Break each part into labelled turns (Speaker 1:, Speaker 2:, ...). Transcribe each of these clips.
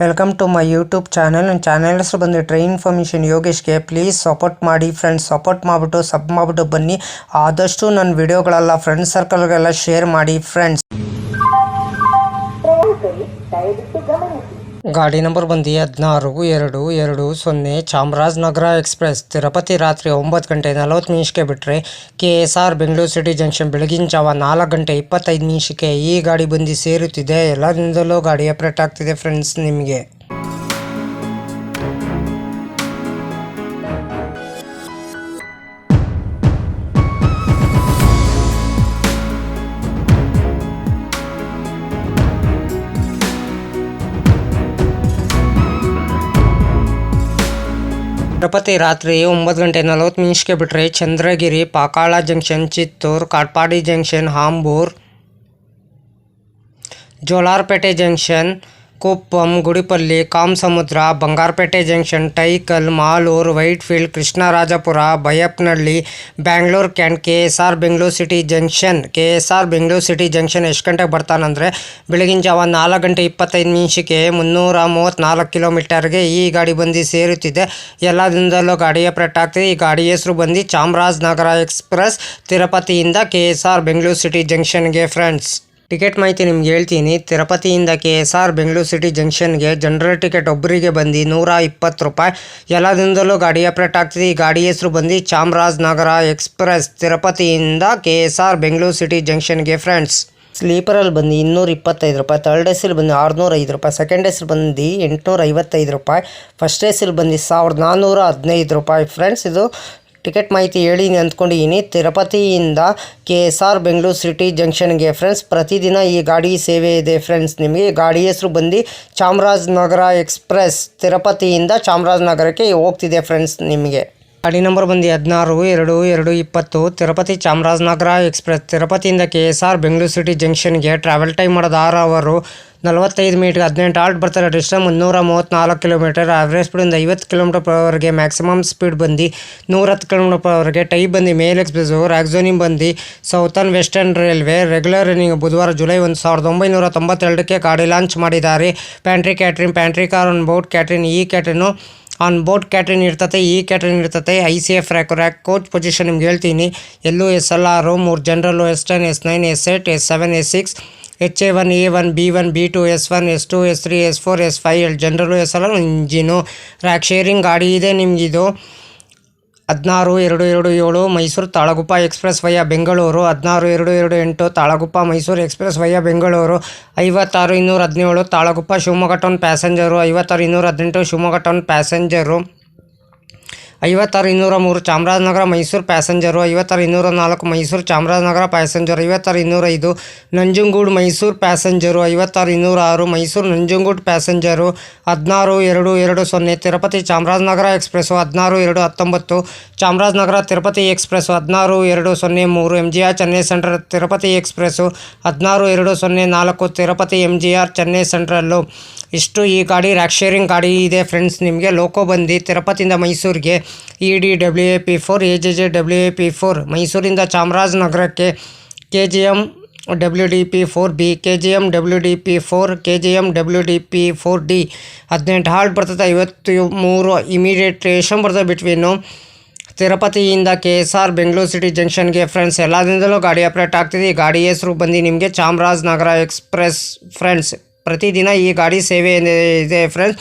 Speaker 1: Welcome to my YouTube channel. ನನ್ನ channel ಹೆಸರು ಬಂದು ಟ್ರೈನ್ ಇನ್ಫಾರ್ಮೇಷನ್ ಯೋಗೇಶ್ಗೆ. ಪ್ಲೀಸ್ ಸಪೋರ್ಟ್ ಮಾಡಿ ಫ್ರೆಂಡ್ಸ್. ಸಪೋರ್ಟ್ ಮಾಡಿಬಿಟ್ಟು ಸಬ್ ಮಾಡಿಬಿಟ್ಟು ಬನ್ನಿ. ಆದಷ್ಟು ನನ್ನ ವಿಡಿಯೋಗಳೆಲ್ಲ ಫ್ರೆಂಡ್ಸ್ ಸರ್ಕಲ್ಗೆಲ್ಲ ಶೇರ್ ಮಾಡಿ ಫ್ರೆಂಡ್ಸ್. ಗಾಡಿ ನಂಬರ್ ಬಂದು 16-2-20 ಚಾಮರಾಜನಗರ ಎಕ್ಸ್ಪ್ರೆಸ್. ತಿರುಪತಿ ರಾತ್ರಿ 9:40 ಬಿಟ್ಟರೆ KSR ಬೆಂಗಳೂರು ಸಿಟಿ ಜಂಕ್ಷನ್ ಬೆಳಗಿನ ಜಾವ 4:25 ಈ ಗಾಡಿ ಬಂದು ಸೇರುತ್ತಿದೆ. ಎಲ್ಲ ದಿನದಲ್ಲೂ ಗಾಡಿ ಅಪ್ಡೇಟ್ ಆಗ್ತಿದೆ ಫ್ರೆಂಡ್ಸ್ ನಿಮಗೆ. ತಿರುಪತಿ ರಾತ್ರಿ 9:40 ಬಿಟ್ಟರೆ Chandragiri, Pakala junction, Chittoor, Katpadi junction, Ambur, Jolarpettai junction, Kuppam, Gudipalli, Kamasamudra, Bangarapet junction, Tyakal, Malur, Whitefield, Krishnarajapura, Baiyappanahalli, Bangalore cant, KSR Bengaluru city junction. KSR Bengaluru city junction ಎಷ್ಟು ಗಂಟೆಗೆ ಬರ್ತಾನಂದರೆ ಬೆಳಗಿನ ಜಾವ 4:25 334 ಕಿಲೋಮೀಟರ್ಗೆ ಈ ಗಾಡಿ ಬಂದು ಸೇರುತ್ತಿದೆ. ಎಲ್ಲ ದಿನದಲ್ಲೂ ಗಾಡಿ ಅಪ್ಡೇಟ್ ಆಗ್ತಿದೆ. ಈ ಗಾಡಿ ಹೆಸರು ಬಂದು ಚಾಮರಾಜನಗರ ಎಕ್ಸ್ಪ್ರೆಸ್, ತಿರುಪತಿಯಿಂದ KSR ಬೆಂಗಳೂರು ಸಿಟಿ ಜಂಕ್ಷನ್ಗೆ ಫ್ರೆಂಡ್ಸ್. ಟಿಕೆಟ್ ಮಾಹಿತಿ ನಿಮ್ಗೆ ಹೇಳ್ತೀನಿ. ತಿರುಪತಿಯಿಂದ KSR ಬೆಂಗಳೂರು ಸಿಟಿ ಜಂಕ್ಷನ್ಗೆ ಜನರಲ್ ಟಿಕೆಟ್ ಒಬ್ಬರಿಗೆ ಬಂದು 120 ರೂಪಾಯಿ. ಎಲ್ಲ ದಿನದಲ್ಲೂ ಗಾಡಿ ಅಪ್ಡೇಟ್ ಆಗ್ತಿದೆ. ಈ ಗಾಡಿ ಹೆಸರು ಬಂದು ಚಾಮರಾಜನಗರ ಎಕ್ಸ್ಪ್ರೆಸ್, ತಿರುಪತಿಯಿಂದ KSR ಬೆಂಗಳೂರು ಸಿಟಿ ಜಂಕ್ಷನ್ಗೆ ಫ್ರೆಂಡ್ಸ್. ಸ್ಲೀಪರಲ್ಲಿ ಬಂದು 225 ರೂಪಾಯಿ, ಥರ್ಡ್ ಎಸಿಲ್ ಬಂದು 605 ರೂಪಾಯಿ, ಸೆಕೆಂಡ್ ಎಸಿಲ್ ಬಂದು 855 ರೂಪಾಯಿ, ಫಸ್ಟ್ ಎಸಿಲ್ ಬಂದು 1415 ರೂಪಾಯಿ ಫ್ರೆಂಡ್ಸ್. ಇದು ಟಿಕೆಟ್ ಮಾಹಿತಿ ಹೇಳಿನಿ ಅಂದ್ಕೊಂಡಿದ್ದೀನಿ. ತಿರುಪತಿಯಿಂದ KSR ಬೆಂಗಳೂರು ಸಿಟಿ ಜಂಕ್ಷನ್ಗೆ ಫ್ರೆಂಡ್ಸ್ ಪ್ರತಿದಿನ ಈ ಗಾಡಿ ಸೇವೆ ಇದೆ ಫ್ರೆಂಡ್ಸ್ ನಿಮಗೆ. ಗಾಡಿ ಹೆಸರು ಬಂದು ಚಾಮರಾಜನಗರ ಎಕ್ಸ್ಪ್ರೆಸ್, ತಿರುಪತಿಯಿಂದ ಚಾಮರಾಜನಗರಕ್ಕೆ ಹೋಗ್ತಿದೆ ಫ್ರೆಂಡ್ಸ್ ನಿಮಗೆ. ಗಾಡಿ ನಂಬರ್ ಬಂದು 16-2-20 ತಿರುಪತಿ ಚಾಮರಾಜನಗರ ಎಕ್ಸ್ಪ್ರೆಸ್. ತಿರುಪತಿಯಿಂದ KSR ಬೆಂಗಳೂರು ಸಿಟಿ ಜಂಕ್ಷನ್ಗೆ ಟ್ರಾವೆಲ್ ಟೈಮ್ ಮಾಡೋದು 6 ಅವರ್ 45 ಮಿನಿಟ್ಗೆ 18 ಆಲ್ಟ್ ಬರ್ತಾರೆ. Distance 334 kilometre. ಆವ್ರೇಜ್ ಸ್ಪೀಡ್ 50 km/hಗೆ, ಮ್ಯಾಕ್ಸಿಮಮ್ ಸ್ಪೀಡ್ ಬಂದು 110 km/hಗೆ. ಟೈಪ್ ಬಂದು ಮೇಲ್ ಎಕ್ಸ್ಪ್ರೆಸ್. ರ್ಯಾಕ್ಸೋನಿಂಗ್ ಬಂದು southern western railway. Regular running ಬುಧವಾರ ಜುಲೈ 1992 ಗಾಡಿ ಲಾಂಚ್ ಮಾಡಿದ್ದಾರೆ. Pantry catering, pantry car on board catering. ಈ ಕ್ಯಾಟ್ರಿನು ಆನ್ ಬೋರ್ಡ್ ಕ್ಯಾಟ್ರಿನ್ ಇರ್ತತೆ, ಈ ಕ್ಯಾಟ್ರಿನ್ ಇರ್ತತೆ. ICF ರ್ಯಾಕ್ ಕೋಚ್ ಪೊಸಿಷನ್ ನಿಮ್ಗೆ ಹೇಳ್ತೀನಿ. SLR 3 ಜನರಲ್ಲು, S10, S9, S8, S7, S6, HA1, A1, B1, B2, S1, S2, S3, S4, S5 general, SLR engine. Rake sharing ಗಾಡಿ ಇದೆ ನಿಮಗಿದು. 16-2-27 Mysuru Talaguppa express via Bengaluru. 16-2-28 Talaguppa Mysuru express via Bengaluru. 56-217 Talaguppa Shivamogga town passenger. 56-218 Shivamogga town passenger. 56-203 Chamarajanagar Mysuru passenger. 56-204 Mysuru Chamarajanagar passenger. 56-205 Nanjangud Mysuru passenger. 56-206 Mysuru Nanjangud passenger. 16-220 Tirupati Chamarajanagar express. 16-219 Chamarajanagar Tirupati express. 16-203 MGR Chennai central Tirupati express. 16-204 Tirupati MGR Chennai central. ಇಷ್ಟು ಈ ಗಾಡಿ rack sharing ಗಾಡಿ ಇದೆ friends ನಿಮಗೆ. ಲೋಕೋ ಬಂದು ತಿರುಪತಿಯಿಂದ ಮೈಸೂರಿಗೆ ED WAP4 AJJ WAP4. ಮೈಸೂರಿಂದ ಚಾಮರಾಜನಗರಕ್ಕೆ KGM WDP4B, KGM WDP4, KGM WDP4D. 18 halt ಬರ್ತದೆ. 53 ಇಮಿಡಿಯೇಟ್ ಸ್ಟೇಷನ್ ಬರ್ತದೆ ಬಿಟ್ವೀನು ತಿರುಪತಿಯಿಂದ KSR ಬೆಂಗಳೂರು ಸಿಟಿ ಜಂಕ್ಷನ್ಗೆ ಫ್ರೆಂಡ್ಸ್. ಎಲ್ಲ ದಿನದಲ್ಲೂ ಗಾಡಿ ಅಪ್ಡೇಟ್ ಆಗ್ತಿದೆ. ಈ ಗಾಡಿ ಹೆಸರು ಬಂದು ನಿಮಗೆ ಚಾಮರಾಜನಗರ ಎಕ್ಸ್ಪ್ರೆಸ್ ಫ್ರೆಂಡ್ಸ್. ಪ್ರತಿದಿನ ಈ ಗಾಡಿ ಸೇವೆ ಇದೆ ಫ್ರೆಂಡ್ಸ್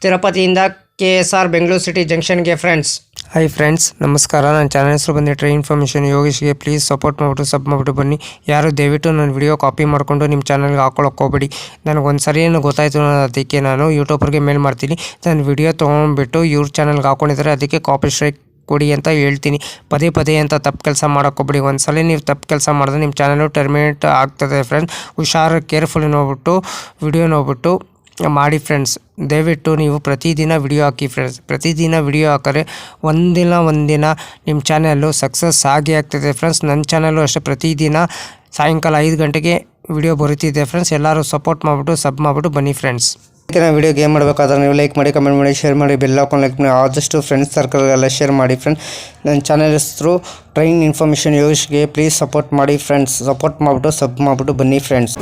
Speaker 1: ತಿರುಪತಿಯಿಂದ KSR ಬೆಂಗಳೂರು ಸಿಟಿ ಜಂಕ್ಷನ್ಗೆ ಫ್ರೆಂಡ್ಸ್. ಹಾಯ್ ಫ್ರೆಂಡ್ಸ್, ನಮಸ್ಕಾರ. ನನ್ನ ಚಾನಲ್ ಹೆಸರು ಬಂದು ಟ್ರೈನ್ ಇನ್ಫಾರ್ಮೇಷನ್ ಯೋಗೇಶ್ಗೆ. ಪ್ಲೀಸ್ ಸಪೋರ್ಟ್ ಮಾಡಿಬಿಟ್ಟು ಸಬ್ ಮಾಡಿಬಿಟ್ಟು ಬನ್ನಿ. ಯಾರು ದಯವಿಟ್ಟು ನನ್ನ ವಿಡಿಯೋ ಕಾಪಿ ಮಾಡಿಕೊಂಡು ನಿಮ್ಮ ಚಾನಲ್ಗೆ ಹಾಕೊಳ್ಳೋಕೆ ಹೋಗಬೇಡಿ. ನನಗೊಂದು ಸರಿ ಗೊತ್ತಾಯಿತು, ಅದಕ್ಕೆ ನಾನು ಯೂಟ್ಯೂಬರ್ಗೆ ಮೇಲ್ ಮಾಡ್ತೀನಿ. ನನ್ನ ವಿಡಿಯೋ ತೊಗೊಂಡ್ಬಿಟ್ಟು ಇವ್ರ ಚಾನಲ್ಗೆ ಹಾಕೊಂಡಿದ್ದಾರೆ, ಅದಕ್ಕೆ ಕಾಪಿ ಸ್ಟ್ರೈಕ್ ಕೊಡಿ ಅಂತ ಹೇಳ್ತೀನಿ. ಪದೇ ಅಂತ ತಪ್ಪು ಕೆಲಸ ಮಾಡೋಕ್ಕೋಗ್ಬಿಡಿ. ಒಂದ್ಸಲ ನೀವು ತಪ್ಪು ಕೆಲಸ ಮಾಡಿದ್ರೆ ನಿಮ್ಮ ಚಾನಲು ಟರ್ಮಿನೇಟ್ ಆಗ್ತದೆ ಫ್ರೆಂಡ್ಸ್. ಹುಷಾರು, ಕೇರ್ಫುಲ್ಲಿ ನೋಡ್ಬಿಟ್ಟು ವಿಡಿಯೋ ನೋಡ್ಬಿಟ್ಟು ಮಾಡಿ ಫ್ರೆಂಡ್ಸ್. ದಯವಿಟ್ಟು ನೀವು ಪ್ರತಿದಿನ ವಿಡಿಯೋ ಹಾಕಿ ಫ್ರೆಂಡ್ಸ್. ಪ್ರತಿದಿನ ವಿಡಿಯೋ ಹಾಕಿದ್ರೆ ಒಂದಿನ ನಿಮ್ಮ ಚಾನಲ್ಲು ಸಕ್ಸಸ್ ಆಗೇ ಆಗ್ತದೆ ಫ್ರೆಂಡ್ಸ್. ನನ್ನ ಚಾನಲ್ಲು ಅಷ್ಟೇ ಪ್ರತಿದಿನ ಸಾಯಂಕಾಲ 5 ಗಂಟೆಗೆ ವಿಡಿಯೋ ಬರುತ್ತಿದೆ ಫ್ರೆಂಡ್ಸ್. ಎಲ್ಲರೂ ಸಪೋರ್ಟ್ ಮಾಡಿಬಿಟ್ಟು ಸಬ್ ಮಾಡಿಬಿಟ್ಟು ಬನ್ನಿ ಫ್ರೆಂಡ್ಸ್. ವಿಡಿಯೋಗೆ ಏನು ಮಾಡಬೇಕಾದ್ರೆ ನೀವು ಲೈಕ್ ಮಾಡಿ, ಕಮೆಂಟ್ ಮಾಡಿ, ಶೇರ್ ಮಾಡಿ, ಬೆಲ್ ಹಾಕೊಂಡು ಲೈಕ್ ಮಾಡಿ. ಆದಷ್ಟು ಫ್ರೆಂಡ್ಸ್ ಸರ್ಕಲ್ಗೆಲ್ಲ ಶೇರ್ ಮಾಡಿ ಫ್ರೆಂಡ್ಸ್. ನನ್ನ ಚಾನಲ್ ಹೆಸರು ಟ್ರೈನ್ ಇನ್ಫಾರ್ಮೇಷನ್ ಯೋಗೇಶ್ಗೆ. ಪ್ಲೀಸ್ ಸಪೋರ್ಟ್ ಮಾಡಿ ಫ್ರೆಂಡ್ಸ್. ಸಪೋರ್ಟ್ ಮಾಡಿಬಿಟ್ಟು ಸಬ್ ಮಾಡಿಬಿಟ್ಟು ಬನ್ನಿ ಫ್ರೆಂಡ್ಸ್.